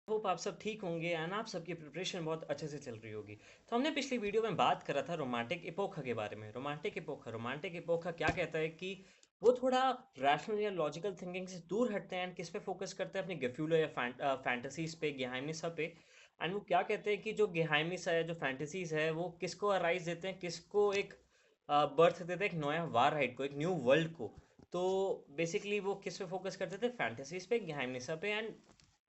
Hope आप सब ठीक होंगे एंड आप सबकी प्रिपरेशन बहुत अच्छे से चल रही होगी। तो हमने पिछली वीडियो में बात करा था रोमांटिक इपोखा के बारे में। रोमांटिक इपोखा क्या कहता है कि वो थोड़ा रैशनल या लॉजिकल थिंकिंग से दूर हटते हैं एंड किस पे फोकस करते हैं, अपने गेफ्यूलो या फैंटेसीज पे, गेहाइमनिसा पे। एंड वो क्या कहते हैं कि जो गेहाइमनिसा है, जो फैंटेसीज है, वो किसको अराइज देते हैं, किसको एक बर्थ देते हैं, एक नया वार राइट को, एक न्यू वर्ल्ड को। तो बेसिकली वो किस पे फोकस करते थे, फैंटेसीज पे, गेहाइमनिसा पे एंड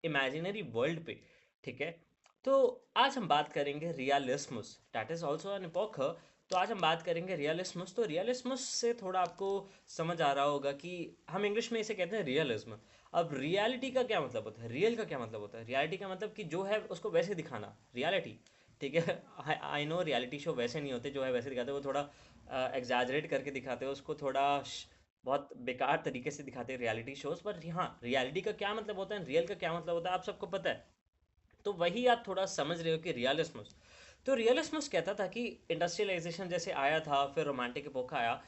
इमेजिनरी वर्ल्ड पे। ठीक है। तो आज हम बात करेंगे रियलिस्मस, that is also an epoch. तो आज हम बात करेंगे रियलिस्मस। तो रियलिस्मस से थोड़ा आपको समझ आ रहा होगा कि हम इंग्लिश में इसे कहते हैं रियलिज्म। अब रियलिटी का क्या मतलब होता है, रियल का क्या मतलब होता है? रियलिटी का मतलब कि जो है उसको वैसे दिखाना, रियलिटी। ठीक है। आई नो रियलिटी शो वैसे नहीं होते, जो है वैसे दिखाते हैं, वो थोड़ा एग्जैजरेट करके दिखाते हैं उसको, थोड़ा बहुत बेकार तरीके से दिखाते हैं रियलिटी शोज। पर हाँ, रियलिटी का क्या मतलब होता है, रियल का क्या मतलब होता है, आप सबको पता है। तो वही आप थोड़ा समझ रहे हो कि रियलिस्मस। तो रियलिस्मस कहता था कि इंडस्ट्रियलाइजेशन जैसे आया था, फिर रोमांटिक एपोखा आया।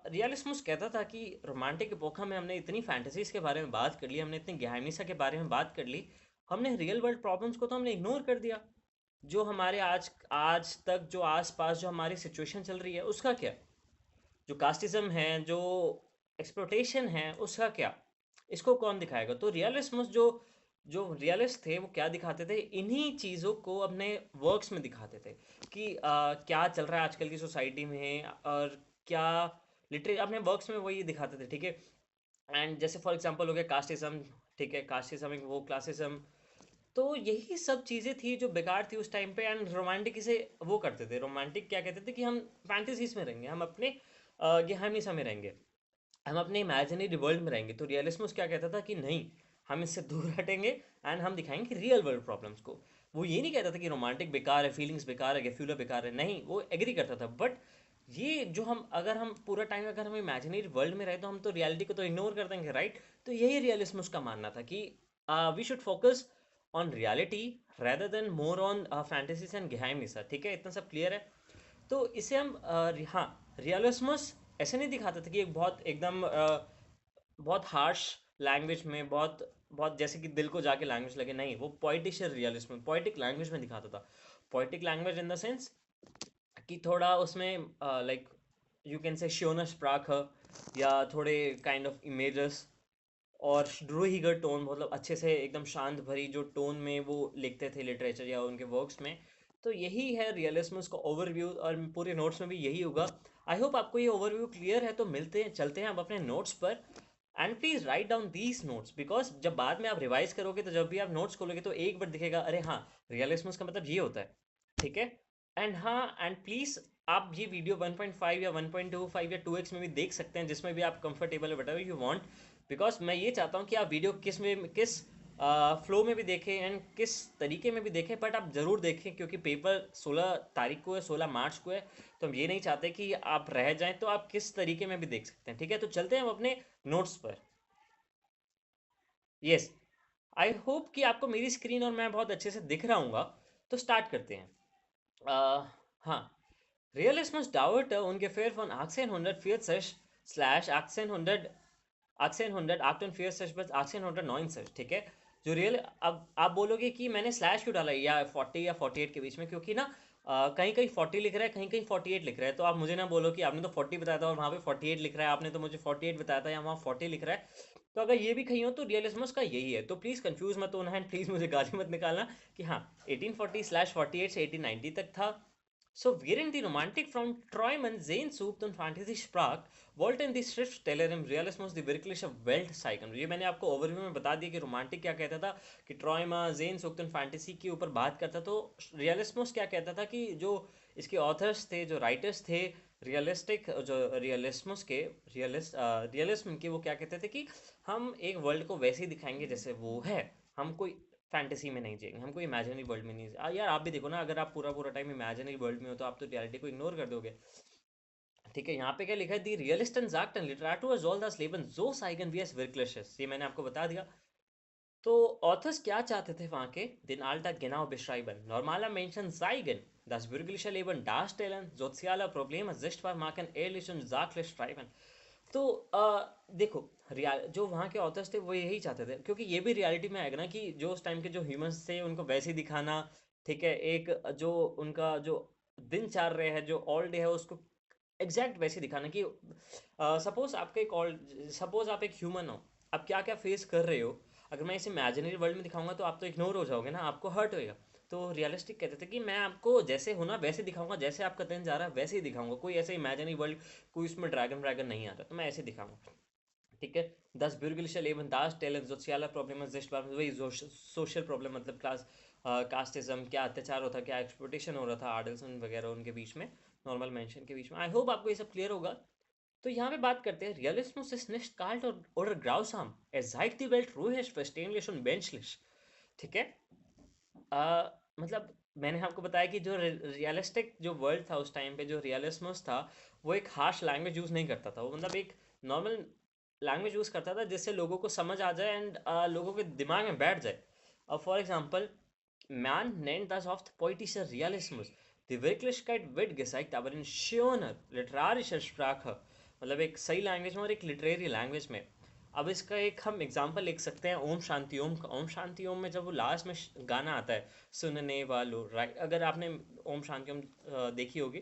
रियलिस्मस कहता था कि रोमांटिक एपोखा में हमने इतनी फैंटेसीज के बारे में बात कर ली, हमने इतनी गहमीसा के बारे में बात कर ली, हमने रियल वर्ल्ड प्रॉब्लम्स को तो हमने इग्नोर कर दिया। जो हमारे आज आज तक जो आसपास जो हमारी सिचुएशन चल रही है उसका क्या? जो कास्टिज्म है, जो एक्सप्लोटेशन है, उसका क्या? इसको कौन दिखाएगा? तो रियलिस्म जो जो रियलिस्ट थे वो क्या दिखाते थे, इन्हीं चीज़ों को अपने वर्क्स में दिखाते थे कि क्या चल रहा है आजकल की सोसाइटी में, और क्या लिटरेरी अपने वर्क्स में वही दिखाते थे। ठीक है। एंड जैसे फॉर एग्जांपल हो गया कास्टिज्म। ठीक है, कास्टिज्म एक वो क्लासिज्म। तो यही सब चीज़ें थी जो बेकार थी उस टाइम पे। एंड रोमांटिक इसे वो करते थे, रोमांटिक क्या कहते थे कि हम फैंटेसीज में रहेंगे, हम अपने गहमीसा में रहेंगे, हम अपने इमेजिनरी वर्ल्ड में रहेंगे। तो रियलिस्मस क्या कहता था कि नहीं, हम इससे दूर हटेंगे एंड हम दिखाएंगे रियल वर्ल्ड प्रॉब्लम्स को। वो ये नहीं कहता था कि रोमांटिक बेकार है, फीलिंग्स बेकार है, गेफ्यूलर बेकार है, नहीं, वो एग्री करता था। बट ये जो हम, अगर हम पूरा टाइम अगर हम इमेजिनरी वर्ल्ड में रहे तो हम तो रियलिटी को तो इग्नोर कर देंगे, राइट? तो यही रियलिस्मस का मानना था कि we should focus on reality rather than more on fantasies and geheimnisse। ठीक है, इतना सब क्लियर है। तो इसे हम हाँ, रियलिस्मस ऐसे नहीं दिखाता था कि एक बहुत एकदम बहुत हार्श लैंग्वेज में, बहुत बहुत जैसे कि दिल को जाके लैंग्वेज लगे, नहीं, वो पोइटिशियल रियलिज्म में, पोइटिक लैंग्वेज में दिखाता था। Poetic language in the sense कि थोड़ा उसमें लाइक यू कैन से श्योनस प्राक या थोड़े काइंड ऑफ इमेजेस, और ड्रूहिगर टोन, मतलब अच्छे से एकदम शांत भरी जो टोन में वो लिखते थे लिटरेचर या उनके वर्क्स में। तो यही है रियलिज्म का ओवरव्यू, और पूरे नोट्स में भी यही होगा। आई होप आपको ये ओवरव्यू क्लियर है। तो मिलते हैं, चलते हैं अब अपने नोट्स पर। And please write down these notes, because जब बाद में आप रिवाइज करोगे तो जब भी आप नोट्स खोलोगे तो एक बार दिखेगा, अरे हाँ, रियलिज्म का मतलब ये होता है। ठीक है। एंड हाँ, एंड प्लीज आप ये वीडियो 1.5 या 1.25 या 2x में भी देख सकते हैं, जिसमें भी आप कंफर्टेबल है, वट यू वांट। बिकॉज मैं ये चाहता हूँ कि आप वीडियो किस फ्लो में भी देखें एंड किस तरीके में भी देखें, बट आप ज़रूर देखें, क्योंकि पेपर 16 तारीख को है, 16 मार्च को है। तो हम ये नहीं चाहते कि आप रह जाएं, तो आप किस तरीके में भी देख सकते हैं। ठीक है, तो चलते हैं हम अपने नोट्स पर। यस, आई होप कि आपको मेरी स्क्रीन और मैं बहुत अच्छे से दिख रहा हूँ। तो स्टार्ट करते हैं। हाँ, Realismus dauerte ungefähr von 1840 slash 1848 bis 1890। ठीक है। जो रियल, अब आप बोलोगे कि मैंने स्लैश क्यों डाला या 40 या 48 के बीच में, क्योंकि ना कहीं कहीं 40 लिख रहा है, कहीं कहीं 48 लिख रहा है। तो आप मुझे ना बोलो कि आपने तो 40 बताया था और वहाँ पे 48 लिख रहा है, आपने तो मुझे 48 बताया था या वहाँ 40 लिख रहा है। तो अगर ये भी कहीं हो तो रियलिज्मस का यही है। तो प्लीज़ कंफ्यूज मत होना है, प्लीज़ मुझे गाली मत निकालना कि हाँ, 1840/48 से 1890 तक था। So während die Romantik von Träumen, Sehnsucht und Fantasie sprach, wollten die Schriftsteller im Realismus die wirkliche Welt zeigen। ये मैंने आपको ओवरव्यू में बता दिया कि रोमांटिक क्या कहता था, कि ट्रॉयमा, सेहनसुख्त और फैंटेसी के ऊपर बात करता। तो रियलिस्मस क्या कहता था कि जो इसके ऑथर्स थे, जो राइटर्स थे, रियलिस्टिक जो रियलिस्मस के रियलिज्म के, वो क्या कहते थे कि हम एक वर्ल्ड को वैसे ही दिखाएंगे जैसे वो है। हम कोई फैंटेसी में नहीं जिएंगे, हम कोई इमेजिनरी वर्ल्ड में नहीं यार आप भी देखो ना, अगर आप पूरा पूरा टाइम इमेजिनरी वर्ल्ड में हो तो आप तो रियलिटी को इग्नोर कर दोगे। ठीक है, यहाँ पे क्या लिखा है, दी रियलिस्टन sagten Literatur soll das Leben so zeigen wie es wirklich ist। ये मैंने आपको बता दिया। तो ऑथर्स क्या चाहते थे वहाँ के, den Alltag genau beschreiben, normaler Menschen zeigen, das bürgerliche Leben darstellen, soziale Probleme sichtbar machen, ehrlich und sachlich schreiben। तो देखो जो वहाँ के ऑथर्स थे वो यही चाहते थे, क्योंकि ये भी रियलिटी में आएगा ना कि जो उस टाइम के जो ह्यूमंस थे उनको वैसे ही दिखाना। ठीक है, एक जो उनका जो दिनचर्या है, जो ऑल डे है, उसको एग्जैक्ट वैसे दिखाना कि सपोज आप एक ह्यूमन हो, आप क्या क्या फेस कर रहे हो। अगर मैं इसे इमेजिनरी वर्ल्ड में दिखाऊंगा तो आप तो इग्नोर हो जाओगे ना, आपको हर्ट होएगा। तो रियलिस्टिक कहते थे कि मैं आपको जैसे हो ना वैसे दिखाऊंगा, जैसे आपका दिन जा रहा है वैसे ही दिखाऊंगा, कोई ऐसे इमेजिनरी वर्ल्ड, कोई उसमें ड्रैगन ड्रैगन नहीं आता, तो मैं ऐसे दिखाऊंगा। ठीक है, das bürgerliche Leben darstellen, soziale Probleme sichtbar, वही सोशल प्रॉब्लम, मतलब क्लास कास्टिज्म, क्या अत्याचार होता, क्या एक्सप्लोटेशन हो रहा था आडल्सन वगैरह उनके बीच में, नॉर्मल मेंशन के बीच में। आई होप आपको ये सब क्लियर होगा। तो यहाँ पे बात करते हैं, Realismus ist nicht kalt oder grausam, zeigt die Welt ruhig, verständlich und menschlich। ठीक है, मतलब मैंने आपको बताया कि जो रियलिस्टिक जो वर्ल्ड था उस टाइम पे, जो रियलिस्मस था, वो एक हार्श लैंग्वेज यूज़ नहीं करता था, वो मतलब एक नॉर्मल लैंग्वेज यूज़ करता था जिससे लोगों को समझ आ जाए एंड लोगों के दिमाग में बैठ जाए। अब for example, Man nennt das oft poetischer Realismus. Die Wirklichkeit wird gezeigt, aber in schöner literarischer Sprache। मतलब एक सही लैंग्वेज में और एक लिटरेरी लैंग्वेज में। अब इसका एक हम एग्जांपल लिख सकते हैं ओम शांति ओम का। ओम शांति ओम में जब वो लास्ट में गाना आता है, सुनने वालों, राइट, अगर आपने ओम शांति ओम देखी होगी,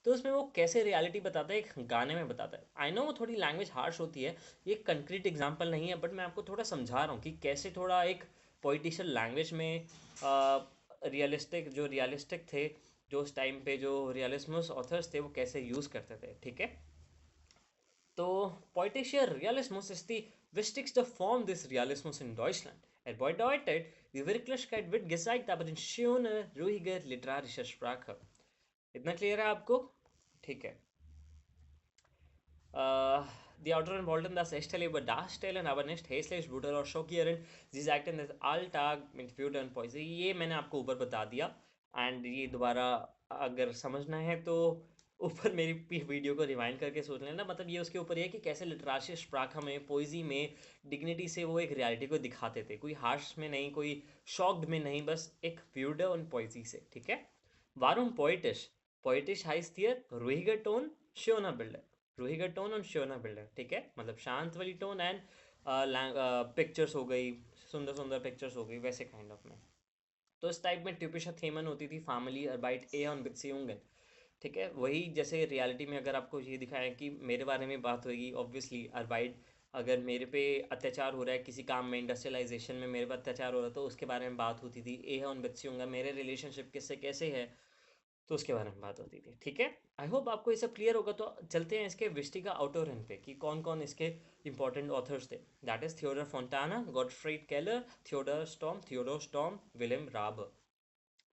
तो उसमें वो कैसे रियलिटी बताता है, एक गाने में बताता है। आई नो वो थोड़ी लैंग्वेज हार्श होती है, ये कंक्रीट एग्जांपल नहीं है, बट मैं आपको थोड़ा समझा रहा हूँ कि कैसे थोड़ा एक पोइटिशियल लैंग्वेज में रियलिस्टिक थे, जो उस टाइम पे जो रियलिस्मस ऑथर्स थे वो कैसे यूज़ करते थे। ठीक है, तो poetischer Realismus ist die wichtigste Form des Realismus in Deutschland. Er bedeutet, die Wirklichkeit wird gezeigt, aber in schöner, ruhiger literarischer Sprache। इतना क्लियर है आपको? ठीक है। Die Autoren wollten das echte Leben darstellen, aber nicht hässlich, brutal और schockierend। Sie sagten das Alltag mit Würde und Poesie। ये मैंने आपको ऊपर बता दिया, एंड ये दोबारा अगर समझना है तो ऊपर मेरी वीडियो को रिवाइंड करके सोच लेना। मतलब ये उसके ऊपर ये है कि कैसे लिटरेचर स्प्राखा में, पोइजी में डिग्निटी से वो एक रियलिटी को दिखाते थे, कोई हार्श में नहीं, कोई शॉक्ड में नहीं, बस एक व्यूडर और पोइजी से। ठीक है, वारुम पोइटिश, पोइटिश हाइस्ट हियर रुहिगर टोन, श्योना बिल्डर, रुहिगर टोन और श्योना बिल्डर। ठीक है, मतलब शांत वाली टोन एंड पिक्चर्स हो गई, सुंदर सुंदर पिक्चर्स हो गई, वैसे काइंड ऑफ में। तो इस टाइप में typischer थेमन होती थी फैमिली अर्बाइट ए ऑन बेziehungen। ठीक है, वही जैसे रियलिटी में अगर आपको ये दिखाया कि मेरे बारे में बात होगी, ऑब्वियसली अर्बाइट, अगर मेरे पे अत्याचार हो रहा है किसी काम में, इंडस्ट्रियलाइजेशन में मेरे पे अत्याचार हो रहा है, तो उसके बारे में बात होती थी। ए ऑन बेziehungen, मेरे रिलेशनशिप किससे कैसे है, तो उसके बारे में बात होती थी। ठीक है, आई होप आपको ये सब क्लियर होगा। तो चलते हैं इसके विस्टिका आउटोरन पे कि कौन कौन इसके इंपॉर्टेंट ऑथर्स थे। That is Theodor Fontane, Gottfried Keller, Theodor Storm, William Raabe.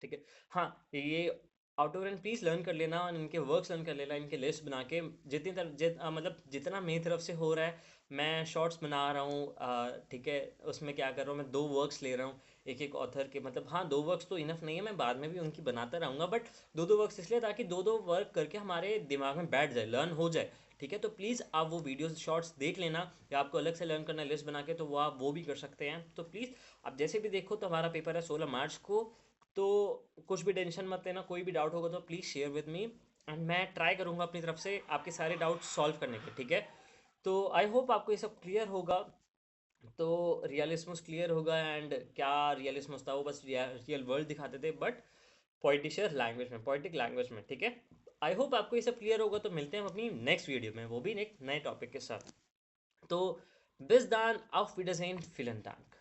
ठीक है, हाँ, ये आउटोरन प्लीज लर्न कर लेना और इनके वर्क्स लर्न कर लेना, इनके लिस्ट बना के मतलब जितना मेरी तरफ से हो रहा है, मैं शॉर्ट्स बना रहा हूँ। ठीक है, उसमें क्या कर रहा हूँ, मैं 2 वर्क्स ले रहा हूँ एक एक ऑथर के। मतलब हाँ, 2 वर्क्स तो इनफ नहीं है, मैं बाद में भी उनकी बनाता रहूँगा, बट 2 वर्क्स इसलिए ताकि 2 वर्क करके हमारे दिमाग में बैठ जाए, लर्न हो जाए। ठीक है, तो प्लीज़ आप वो वीडियोस शॉर्ट्स देख लेना, या आपको अलग से लर्न करना है लिस्ट बना के, तो वो आप वो भी कर सकते हैं। तो प्लीज़ आप जैसे भी देखो, तो हमारा पेपर है 16 मार्च को, तो कुछ भी टेंशन मत लेना, कोई भी डाउट होगा तो please share with me, and मैं ट्राई करूँगा अपनी तरफ से आपके सारे डाउट सॉल्व करने के। ठीक है, तो आई होप आपको ये सब क्लियर होगा। तो रियलिस्मस क्लियर होगा, एंड क्या रियलिस्मस था, वो बस रियल वर्ल्ड दिखाते थे, बट पोइटिशियर लैंग्वेज में, पोइटिक लैंग्वेज में। ठीक है, आई होप आपको ये सब क्लियर होगा। तो मिलते हैं अपनी नेक्स्ट वीडियो में, वो भी एक नए टॉपिक के साथ। तो bis dann, auf Wiedersehen, vielen Dank।